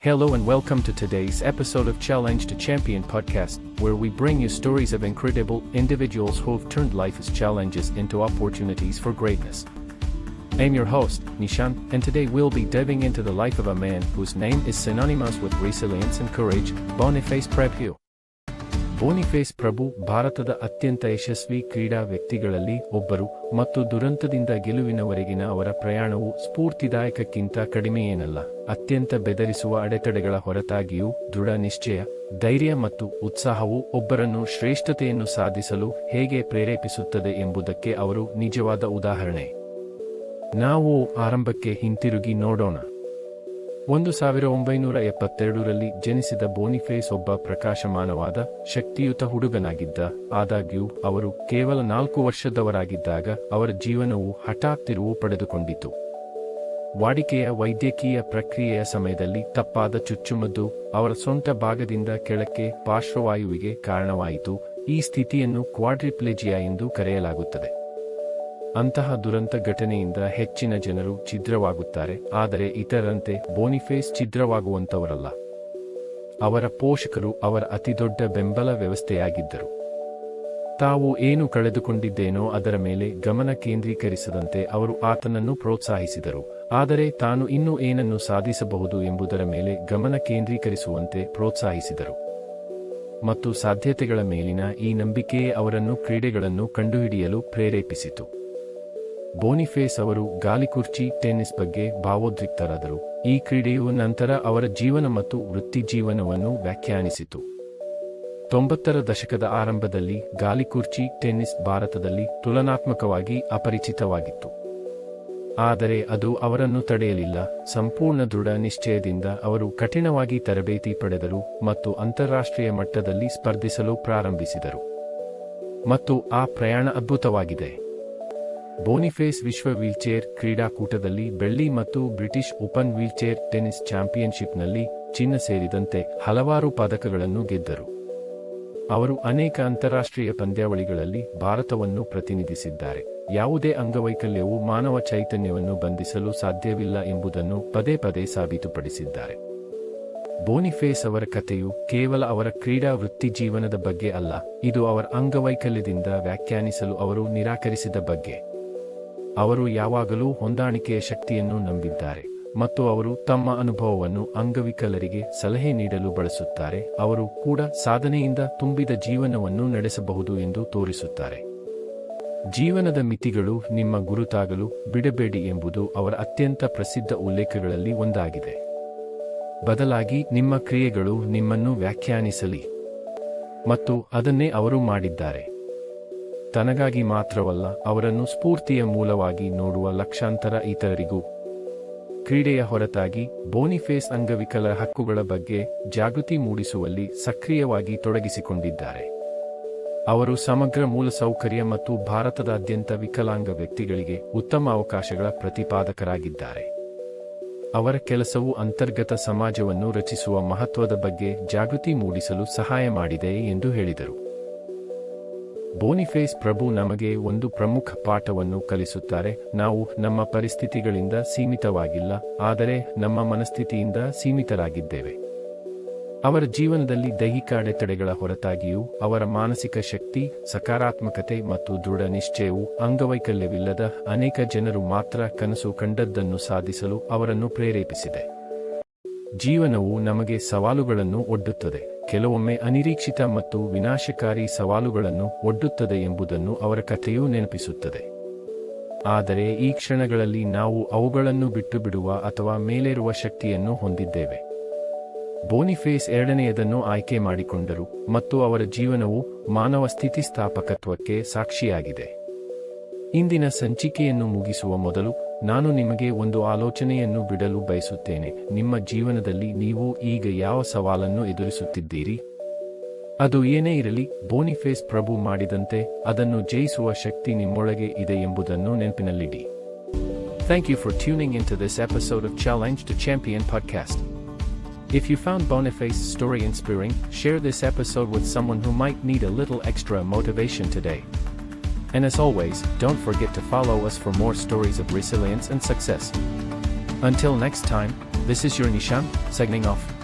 Hello and welcome to today's episode of Challenge to Champion podcast, where we bring you stories of incredible individuals who've turned life's challenges into opportunities for greatness. I'm your host, Nishant, and today we'll be diving into the life of a man whose name is synonymous with resilience and courage, Boniface Prabhu. ಬೋನಿಫೇಸ್ ಪ್ರಭು ಭಾರತದ ಅತ್ಯಂತ ಯಶಸ್ವಿ ಕ್ರೀಡಾ ವ್ಯಕ್ತಿಗಳಲ್ಲಿ ಒಬ್ಬರು ಮತ್ತು ದುರಂತದಿಂದ ಗೆಲುವಿನವರೆಗಿನ ಅವರ ಪ್ರಯಾಣವು ಸ್ಫೂರ್ತಿದಾಯಕಕ್ಕಿಂತ ಕಡಿಮೆಯೇನಲ್ಲ. ಅತ್ಯಂತ ಬೆದರಿಸುವ ಅಡೆತಡೆಗಳ ಹೊರತಾಗಿಯೂ ದೃಢ ನಿಶ್ಚಯ, ಧೈರ್ಯ ಮತ್ತು ಉತ್ಸಾಹವು ಒಬ್ಬರನ್ನು ಶ್ರೇಷ್ಠತೆಯನ್ನು ಸಾಧಿಸಲು ಹೇಗೆ ಪ್ರೇರೇಪಿಸುತ್ತದೆ ಎಂಬುದಕ್ಕೆ ಅವರು ನಿಜವಾದ ಉದಾಹರಣೆ. ನಾವು ಆರಂಭಕ್ಕೆ ಹಿಂತಿರುಗಿ ನೋಡೋಣ. 1972ರಲ್ಲಿ ಜನಿಸಿದ ಬೋನಿಫೇಸ್ ಒಬ್ಬ ಪ್ರಕಾಶಮಾನವಾದ, ಶಕ್ತಿಯುತ ಹುಡುಗನಾಗಿದ್ದ. ಆದಾಗ್ಯೂ ಅವರು ಕೇವಲ 4 ವರ್ಷದವರಾಗಿದ್ದಾಗ ಅವರ ಜೀವನವು ಹಠಾತ್ ತಿರುವು ಪಡೆದುಕೊಂಡಿತು. ವಾಡಿಕೆಯ ವೈದ್ಯಕೀಯ ಪ್ರಕ್ರಿಯೆಯ ಸಮಯದಲ್ಲಿ ತಪ್ಪಾದ ಚುಚ್ಚುಮದ್ದು ಅವರ ಸೊಂಟ ಭಾಗದಿಂದ ಕೆಳಕ್ಕೆ ಪಾರ್ಶ್ವವಾಯುವಿಗೆ ಕಾರಣವಾಯಿತು. ಈ ಸ್ಥಿತಿಯನ್ನು ಕ್ವಾಡ್ರಿಪ್ಲೆಜಿಯಾ ಎಂದು ಕರೆಯಲಾಗುತ್ತದೆ. ಅಂತಹ ದುರಂತ ಘಟನೆಯಿಂದ ಹೆಚ್ಚಿನ ಜನರು ಛಿದ್ರವಾಗುತ್ತಾರೆ, ಆದರೆ ಇತರರಂತೆ ಬೋನಿಫೇಸ್ ಛಿದ್ರವಾಗುವಂತವರಲ್ಲ. ಅವರ ಪೋಷಕರು ಅವರ ಅತಿದೊಡ್ಡ ಬೆಂಬಲ ವ್ಯವಸ್ಥೆಯಾಗಿದ್ದರು. ತಾವು ಏನು ಕಳೆದುಕೊಂಡಿದ್ದೇನೋ ಅದರ ಮೇಲೆ ಗಮನ ಕೇಂದ್ರೀಕರಿಸದಂತೆ ಅವರು ಆತನನ್ನು ಪ್ರೋತ್ಸಾಹಿಸಿದರು, ಆದರೆ ತಾನು ಇನ್ನೂ ಏನನ್ನು ಸಾಧಿಸಬಹುದು ಎಂಬುದರ ಮೇಲೆ ಗಮನ ಕೇಂದ್ರೀಕರಿಸುವಂತೆ ಪ್ರೋತ್ಸಾಹಿಸಿದರು. ಮತ್ತು ಸಾಧ್ಯತೆಗಳ ಮೇಲಿನ ಈ ನಂಬಿಕೆಯೇ ಅವರನ್ನು ಕ್ರೀಡೆಗಳನ್ನು ಕಂಡುಹಿಡಿಯಲು ಪ್ರೇರೇಪಿಸಿತು. ಬೋನಿಫೇಸ್ ಅವರು ಗಾಲಿಕುರ್ಚಿ ಟೆನ್ನಿಸ್ ಬಗ್ಗೆ ಭಾವೋದ್ರಿಕ್ತರಾದರು. ಈ ಕ್ರೀಡೆಯು ನಂತರ ಅವರ ಜೀವನ ಮತ್ತು ವೃತ್ತಿಜೀವನವನ್ನು ವ್ಯಾಖ್ಯಾನಿಸಿತು. 90ರ ದಶಕದ ಆರಂಭದಲ್ಲಿ ಗಾಲಿಕುರ್ಚಿ ಟೆನ್ನಿಸ್ ಭಾರತದಲ್ಲಿ ತುಲನಾತ್ಮಕವಾಗಿ ಅಪರಿಚಿತವಾಗಿತ್ತು. ಆದರೆ ಅದು ಅವರನ್ನು ತಡೆಯಲಿಲ್ಲ. ಸಂಪೂರ್ಣ ದೃಢ ನಿಶ್ಚಯದಿಂದ ಅವರು ಕಠಿಣವಾಗಿ ತರಬೇತಿ ಪಡೆದರು ಮತ್ತು ಅಂತಾರಾಷ್ಟ್ರೀಯ ಮಟ್ಟದಲ್ಲಿ ಸ್ಪರ್ಧಿಸಲು ಪ್ರಾರಂಭಿಸಿದರು. ಮತ್ತು ಆ ಪ್ರಯಾಣ ಅದ್ಭುತವಾಗಿದೆ. ಬೋನಿಫೇಸ್ ವಿಶ್ವ ವೀಲ್ಚೇರ್ ಕ್ರೀಡಾಕೂಟದಲ್ಲಿ ಬೆಳ್ಳಿ ಮತ್ತು ಬ್ರಿಟಿಷ್ ಓಪನ್ ವೀಲ್ಚೇರ್ ಟೆನ್ನಿಸ್ ಚಾಂಪಿಯನ್ಶಿಪ್ನಲ್ಲಿ ಚಿನ್ನ ಸೇರಿದಂತೆ ಹಲವಾರು ಪದಕಗಳನ್ನು ಗೆದ್ದರು. ಅವರು ಅನೇಕ ಅಂತಾರಾಷ್ಟ್ರೀಯ ಪಂದ್ಯಾವಳಿಗಳಲ್ಲಿ ಭಾರತವನ್ನು ಪ್ರತಿನಿಧಿಸಿದ್ದಾರೆ. ಯಾವುದೇ ಅಂಗವೈಕಲ್ಯವು ಮಾನವ ಚೈತನ್ಯವನ್ನು ಬಂಧಿಸಲು ಸಾಧ್ಯವಿಲ್ಲ ಎಂಬುದನ್ನು ಪದೇ ಪದೇ ಸಾಬೀತುಪಡಿಸಿದ್ದಾರೆ. ಬೋನಿಫೇಸ್ ಅವರ ಕಥೆಯು ಕೇವಲ ಅವರ ಕ್ರೀಡಾ ವೃತ್ತಿಜೀವನದ ಬಗ್ಗೆ ಅಲ್ಲ, ಇದು ಅವರ ಅಂಗವೈಕಲ್ಯದಿಂದ ವ್ಯಾಖ್ಯಾನಿಸಲು ಅವರು ನಿರಾಕರಿಸಿದ ಬಗ್ಗೆ. ಅವರು ಯಾವಾಗಲೂ ಹೊಂದಾಣಿಕೆಯ ಶಕ್ತಿಯನ್ನು ನಂಬಿದ್ದಾರೆ ಮತ್ತು ಅವರು ತಮ್ಮ ಅನುಭವವನ್ನು ಅಂಗವಿಕಲರಿಗೆ ಸಲಹೆ ನೀಡಲು ಬಳಸುತ್ತಾರೆ. ಅವರು ಕೂಡ ಸಾಧನೆಯಿಂದ ತುಂಬಿದ ಜೀವನವನ್ನು ನಡೆಸಬಹುದು ಎಂದು ತೋರಿಸುತ್ತಾರೆ. ಜೀವನದ ಮಿತಿಗಳು ನಿಮ್ಮ ಗುರುತಾಗಲು ಬಿಡಬೇಡಿ ಎಂಬುದು ಅವರ ಅತ್ಯಂತ ಪ್ರಸಿದ್ಧ ಉಲ್ಲೇಖಗಳಲ್ಲಿ ಒಂದಾಗಿದೆ. ಬದಲಾಗಿ ನಿಮ್ಮ ಕ್ರಿಯೆಗಳು ನಿಮ್ಮನ್ನು ವ್ಯಾಖ್ಯಾನಿಸಲಿ. ಮತ್ತು ಅದನ್ನೇ ಅವರು ಮಾಡಿದ್ದಾರೆ. ತನಗಾಗಿ ಮಾತ್ರವಲ್ಲ, ಅವರನ್ನು ಸ್ಫೂರ್ತಿಯ ಮೂಲವಾಗಿ ನೋಡುವ ಲಕ್ಷಾಂತರ ಇತರರಿಗೂ. ಕ್ರೀಡೆಯ ಹೊರತಾಗಿ ಬೋನಿಫೇಸ್ ಅಂಗವಿಕಲರ ಹಕ್ಕುಗಳ ಬಗ್ಗೆ ಜಾಗೃತಿ ಮೂಡಿಸುವಲ್ಲಿ ಸಕ್ರಿಯವಾಗಿ ತೊಡಗಿಸಿಕೊಂಡಿದ್ದಾರೆ. ಅವರು ಸಮಗ್ರ ಮೂಲಸೌಕರ್ಯ ಮತ್ತು ಭಾರತದಾದ್ಯಂತ ವಿಕಲಾಂಗ ವ್ಯಕ್ತಿಗಳಿಗೆ ಉತ್ತಮ ಅವಕಾಶಗಳ ಪ್ರತಿಪಾದಕರಾಗಿದ್ದಾರೆ. ಅವರ ಕೆಲಸವು ಅಂತರ್ಗತ ಸಮಾಜವನ್ನು ರಚಿಸುವ ಮಹತ್ವದ ಬಗ್ಗೆ ಜಾಗೃತಿ ಮೂಡಿಸಲು ಸಹಾಯ ಮಾಡಿದೆ ಎಂದು ಹೇಳಿದರು. ಬೋನಿಫೇಸ್ ಪ್ರಭು ನಮಗೆ ಒಂದು ಪ್ರಮುಖ ಪಾಠವನ್ನು ಕಲಿಸುತ್ತಾರೆ. ನಾವು ನಮ್ಮ ಪರಿಸ್ಥಿತಿಗಳಿಂದ ಸೀಮಿತವಾಗಿಲ್ಲ, ಆದರೆ ನಮ್ಮ ಮನಸ್ಥಿತಿಯಿಂದ ಸೀಮಿತರಾಗಿದ್ದೇವೆ. ಅವರ ಜೀವನದಲ್ಲಿ ದೈಹಿಕ ಅಡೆತಡೆಗಳ ಹೊರತಾಗಿಯೂ ಅವರ ಮಾನಸಿಕ ಶಕ್ತಿ, ಸಕಾರಾತ್ಮಕತೆ ಮತ್ತು ದೃಢ ನಿಶ್ಚಯವು ಅಂಗವೈಕಲ್ಯವಿಲ್ಲದ ಅನೇಕ ಜನರು ಮಾತ್ರ ಕನಸು ಕಂಡದ್ದನ್ನು ಸಾಧಿಸಲು ಅವರನ್ನು ಪ್ರೇರೇಪಿಸಿದೆ. ಜೀವನವು ನಮಗೆ ಸವಾಲುಗಳನ್ನು ಒಡ್ಡುತ್ತದೆ, ಕೆಲವೊಮ್ಮೆ ಅನಿರೀಕ್ಷಿತ ಮತ್ತು ವಿನಾಶಕಾರಿ ಸವಾಲುಗಳನ್ನು ಒಡ್ಡುತ್ತದೆ ಎಂಬುದನ್ನು ಅವರ ಕಥೆಯು ನೆನಪಿಸುತ್ತದೆ. ಆದರೆ ಈ ಕ್ಷಣಗಳಲ್ಲಿ ನಾವು ಅವುಗಳನ್ನು ಬಿಟ್ಟುಬಿಡುವ ಅಥವಾ ಮೇಲೇರುವ ಶಕ್ತಿಯನ್ನು ಹೊಂದಿದ್ದೇವೆ. ಬೋನಿಫೇಸ್ ಎರಡನೆಯದನ್ನು ಆಯ್ಕೆ ಮಾಡಿಕೊಂಡರು ಮತ್ತು ಅವರ ಜೀವನವು ಮಾನವ ಸ್ಥಿತಿಸ್ಥಾಪಕತ್ವಕ್ಕೆ ಸಾಕ್ಷಿಯಾಗಿದೆ. ಇಂದಿನ ಸಂಚಿಕೆಯನ್ನು ಮುಗಿಸುವ ಮೊದಲು ನಾನು ನಿಮಗೆ ಒಂದು ಆಲೋಚನೆಯನ್ನು ಬಿಡಲು ಬಯಸುತ್ತೇನೆ. ನಿಮ್ಮ ಜೀವನದಲ್ಲಿ ನೀವು ಈಗ ಯಾವ ಸವಾಲನ್ನು ಎದುರಿಸುತ್ತಿದ್ದೀರಿ? ಅದು ಏನೇ ಇರಲಿ, ಬೋನಿಫೇಸ್ ಪ್ರಭು ಮಾಡಿದಂತೆ ಅದನ್ನು ಜಯಿಸುವ ಶಕ್ತಿ ನಿಮ್ಮೊಳಗೆ ಇದೆ ಎಂಬುದನ್ನು ನೆನಪಿನಲ್ಲಿಡಿ. Thank you for tuning into this episode of Challenge to Champion podcast. If you found Boniface's story inspiring, share this episode with someone who might need a little extra motivation today. And as always, don't forget to follow us for more stories of resilience and success. Until next time, This is your Nishant, signing off.